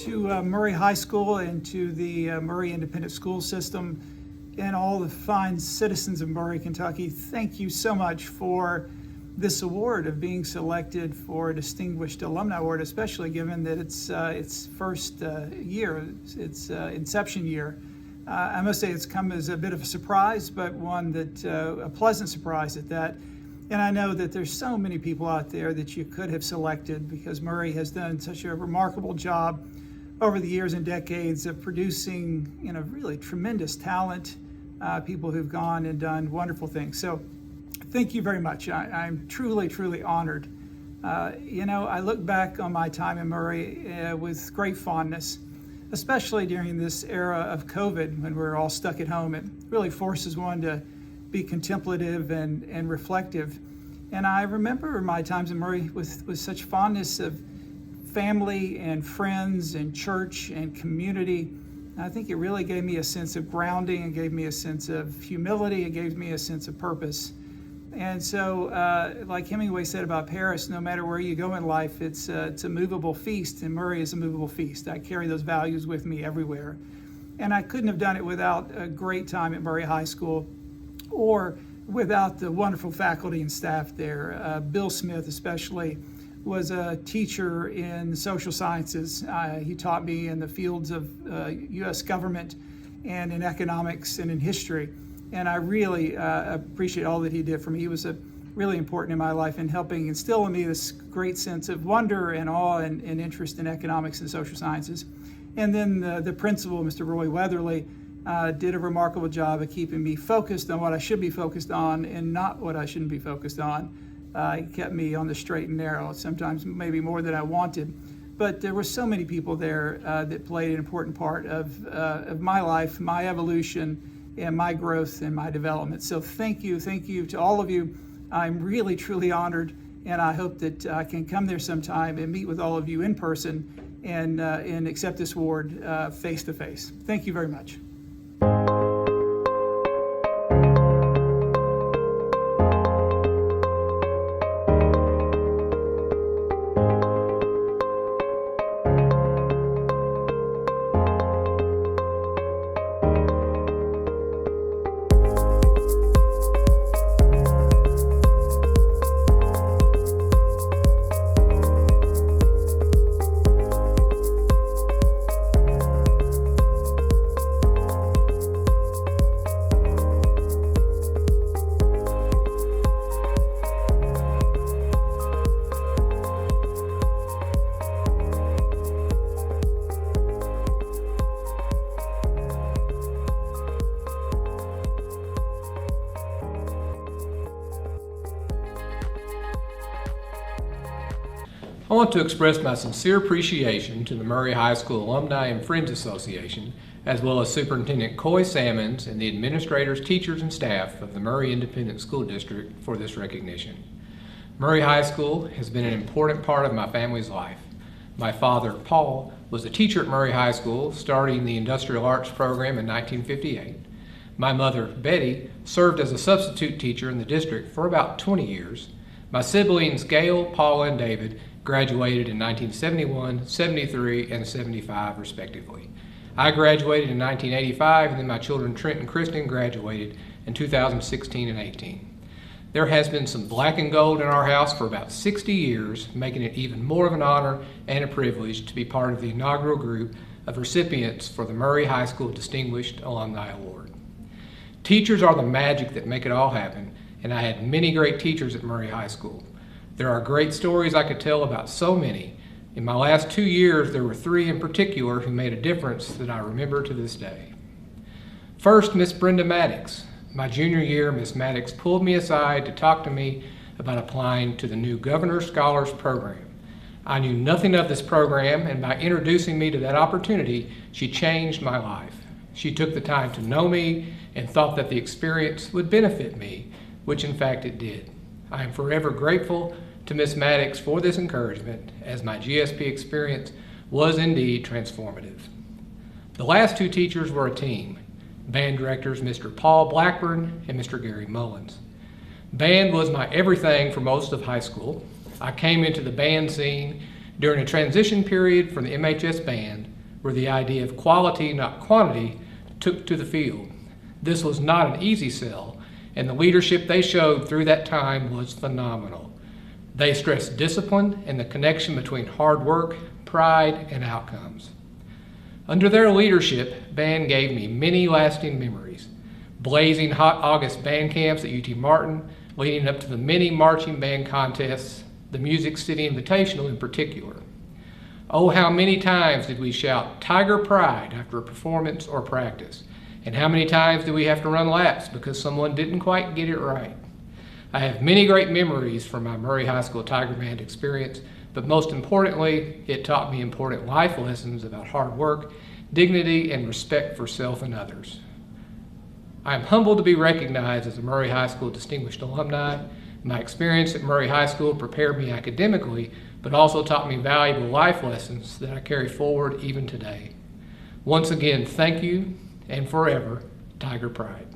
to Murray High School and to the Murray Independent School System and all the fine citizens of Murray, Kentucky. Thank you so much for this award of being selected for a Distinguished Alumni Award, especially given that it's first year, its inception year. I must say it's come as a bit of a surprise, but one that a pleasant surprise at that. And I know that there's so many people out there that you could have selected because Murray has done such a remarkable job over the years and decades of producing, really tremendous talent, people who've gone and done wonderful things. So thank you very much. I'm truly, truly honored. I look back on my time in Murray with great fondness, especially during this era of COVID when we're all stuck at home. It really forces one to be contemplative and reflective. And I remember my times in Murray with such fondness of family and friends and church and community. I think it really gave me a sense of grounding. It gave me a sense of humility. It gave me a sense of purpose. And so, like Hemingway said about Paris, no matter where you go in life, it's a movable feast, and Murray is a movable feast. I carry those values with me everywhere. And I couldn't have done it without a great time at Murray High School or without the wonderful faculty and staff there. Bill Smith especially was a teacher in social sciences. He taught me in the fields of U.S. government and in economics and in history. And I really appreciate all that he did for me. He was really important in my life in helping instill in me this great sense of wonder and awe and interest in economics and social sciences. And then the principal, Mr. Roy Weatherly, did a remarkable job of keeping me focused on what I should be focused on and not what I shouldn't be focused on. He kept me on the straight and narrow, sometimes maybe more than I wanted. But there were so many people there that played an important part of my life, my evolution, and my growth and my development. So thank you to all of you. I'm really, truly honored, and I hope that I can come there sometime and meet with all of you in person and accept this award face to face. Thank you very much. I want to express my sincere appreciation to the Murray High School Alumni and Friends Association, as well as Superintendent Coy Salmons and the administrators, teachers, and staff of the Murray Independent School District for this recognition. Murray High School has been an important part of my family's life. My father, Paul, was a teacher at Murray High School, starting the Industrial Arts program in 1958. My mother, Betty, served as a substitute teacher in the district for about 20 years. My siblings, Gail, Paula, and David, graduated in 1971, 73, and 75, respectively. I graduated in 1985, and then my children, Trent and Kristen, graduated in 2016 and 18. There has been some black and gold in our house for about 60 years, making it even more of an honor and a privilege to be part of the inaugural group of recipients for the Murray High School Distinguished Alumni Award. Teachers are the magic that make it all happen, and I had many great teachers at Murray High School. There are great stories I could tell about so many. In my last 2 years, there were 3 in particular who made a difference that I remember to this day. First, Miss Brenda Maddox. My junior year, Miss Maddox pulled me aside to talk to me about applying to the new Governor Scholars Program. I knew nothing of this program, and by introducing me to that opportunity, she changed my life. She took the time to know me and thought that the experience would benefit me, which in fact it did. I am forever grateful to Ms. Maddox for this encouragement, as my GSP experience was indeed transformative. The last 2 teachers were a team, band directors Mr. Paul Blackburn and Mr. Gary Mullins. Band was my everything for most of high school. I came into the band scene during a transition period from the MHS band where the idea of quality, not quantity, took to the field. This was not an easy sell, and the leadership they showed through that time was phenomenal. They stressed discipline and the connection between hard work, pride, and outcomes. Under their leadership, band gave me many lasting memories. Blazing hot August band camps at UT Martin, leading up to the many marching band contests, the Music City Invitational in particular. Oh, how many times did we shout Tiger Pride after a performance or practice? And how many times did we have to run laps because someone didn't quite get it right? I have many great memories from my Murray High School Tiger Band experience, but most importantly, it taught me important life lessons about hard work, dignity, and respect for self and others. I am humbled to be recognized as a Murray High School Distinguished Alumni. My experience at Murray High School prepared me academically, but also taught me valuable life lessons that I carry forward even today. Once again, thank you, and forever, Tiger Pride.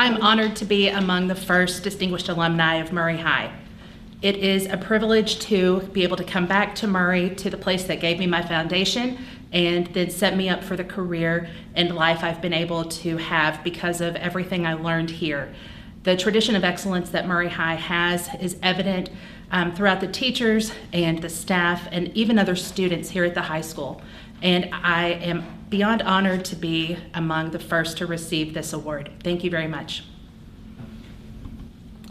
I'm honored to be among the first Distinguished Alumni of Murray High. It is a privilege to be able to come back to Murray, to the place that gave me my foundation, and then set me up for the career and life I've been able to have because of everything I learned here. The tradition of excellence that Murray High has is evident throughout the teachers and the staff and even other students here at the high school. And I am beyond honored to be among the first to receive this award. Thank you very much.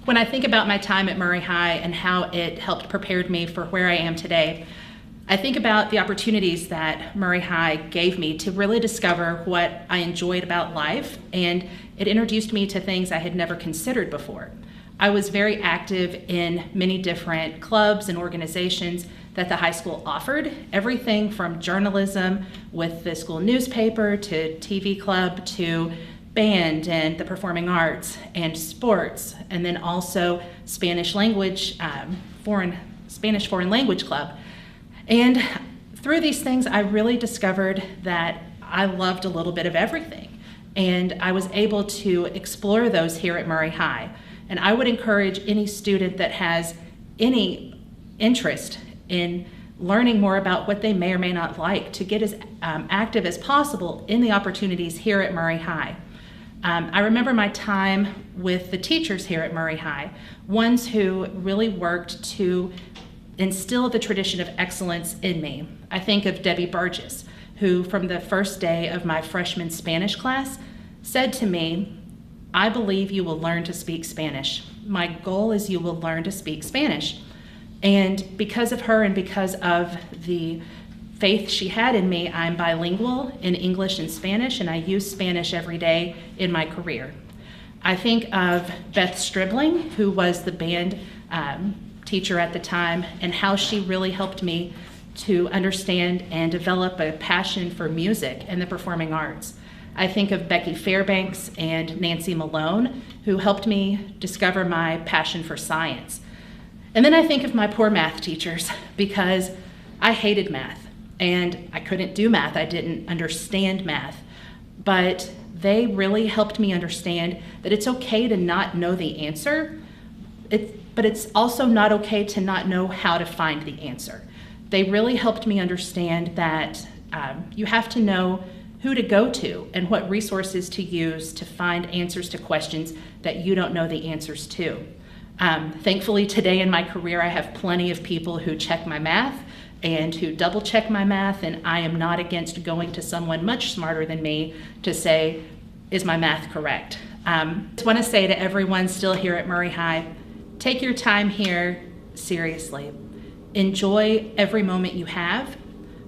When I think about my time at Murray High and how it helped prepare me for where I am today, I think about the opportunities that Murray High gave me to really discover what I enjoyed about life, and it introduced me to things I had never considered before. I was very active in many different clubs and organizations that the high school offered, everything from journalism with the school newspaper to TV club to band and the performing arts and sports, and then also Spanish foreign language club. And through these things, I really discovered that I loved a little bit of everything. And I was able to explore those here at Murray High. And I would encourage any student that has any interest in learning more about what they may or may not like to get as active as possible in the opportunities here at Murray High. I remember my time with the teachers here at Murray High, ones who really worked to instill the tradition of excellence in me. I think of Debbie Burgess, who from the first day of my freshman Spanish class said to me, "I believe you will learn to speak Spanish. My goal is you will learn to speak Spanish." And because of her and because of the faith she had in me, I'm bilingual in English and Spanish, and I use Spanish every day in my career. I think of Beth Stribling, who was the band teacher at the time, and how she really helped me to understand and develop a passion for music and the performing arts. I think of Becky Fairbanks and Nancy Malone, who helped me discover my passion for science. And then I think of my poor math teachers, because I hated math and I couldn't do math. I didn't understand math, but they really helped me understand that it's okay to not know the answer, but it's also not okay to not know how to find the answer. They really helped me understand that you have to know who to go to and what resources to use to find answers to questions that you don't know the answers to. Thankfully, today in my career, I have plenty of people who check my math and who double check my math, and I am not against going to someone much smarter than me to say, is my math correct? I just want to say to everyone still here at Murray High, take your time here seriously. Enjoy every moment you have,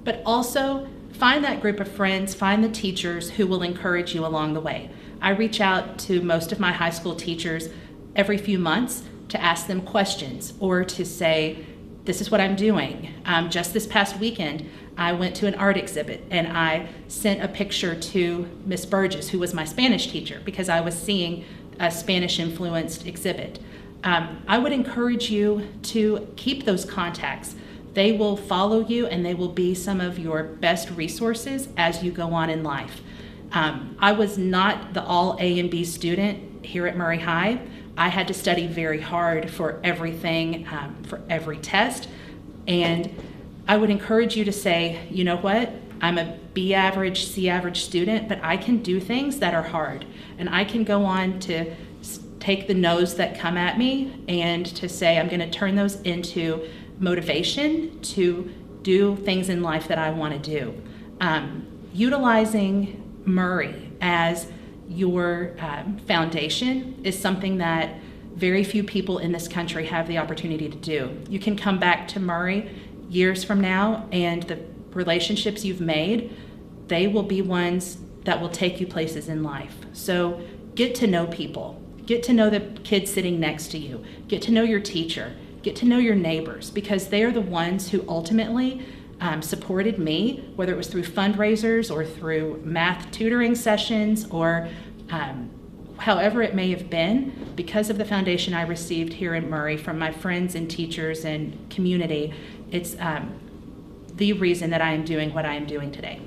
but also find that group of friends, find the teachers who will encourage you along the way. I reach out to most of my high school teachers every few months to ask them questions or to say, this is what I'm doing. Just this past weekend, I went to an art exhibit and I sent a picture to Miss Burgess, who was my Spanish teacher, because I was seeing a Spanish-influenced exhibit. I would encourage you to keep those contacts. They will follow you and they will be some of your best resources as you go on in life. I was not the all A and B student here at Murray High. I had to study very hard for everything, for every test. And I would encourage you to say, you know what? I'm a B average, C average student, but I can do things that are hard. And I can go on to take the no's that come at me and to say, I'm going to turn those into motivation to do things in life that I want to do. Utilizing Murray as your foundation is something that very few people in this country have the opportunity to do. You can come back to Murray years from now and the relationships you've made, they will be ones that will take you places in life. So get to know people. Get to know the kids sitting next to you. Get to know your teacher. Get to know your neighbors, because they are the ones who ultimately supported me, whether it was through fundraisers or through math tutoring sessions or however it may have been. Because of the foundation I received here in Murray from my friends and teachers and community, it's the reason that I am doing what I am doing today.